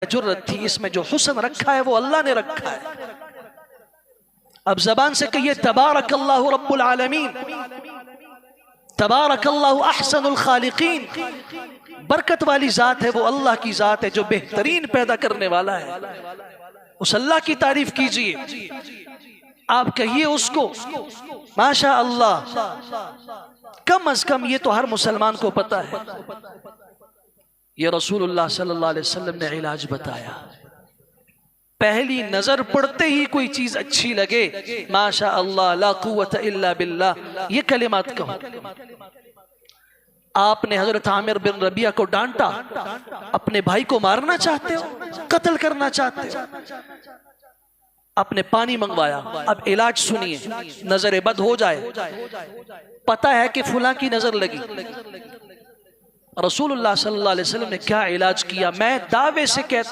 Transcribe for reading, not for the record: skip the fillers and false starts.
जुर्रत थी, इसमें जो हुस्न रखा है वो अल्लाह ने रखा है। अब जबान से कहिए तबारकल्लाहु रब्बुल आलमीन, तबारकल्लाहु अहसनुल खालिकीन। बरकत वाली जात है वो अल्लाह की जात है जो बेहतरीन पैदा करने वाला है। उस अल्लाह की तारीफ कीजिए, आप कहिए उसको माशा अल्लाह। कम अज कम ये तो हर मुसलमान को पता है। ये रसूलुल्लाह सल्लल्लाहु अलैहि वसल्लम ने इलाज बताया। पहली नजर पड़ते ही कोई चीज अच्छी लगे, माशा अल्लाह ला कुव्वत इल्ला बिल्लाह, ये कलिमात कहो। आपने हजरत आमिर बिन रबिया को डांटा, अपने भाई को मारना चाहते हो, कत्ल करना चाहते हो, आपने पानी मंगवाया। अब इलाज सुनिए, नजर बद हो जाए, पता है कि फुला की नजर लगी। रसूलुल्लाह सल्लल्लाहु अलैहि वसल्लम ने क्या इलाज किया, मैं दावे से कहता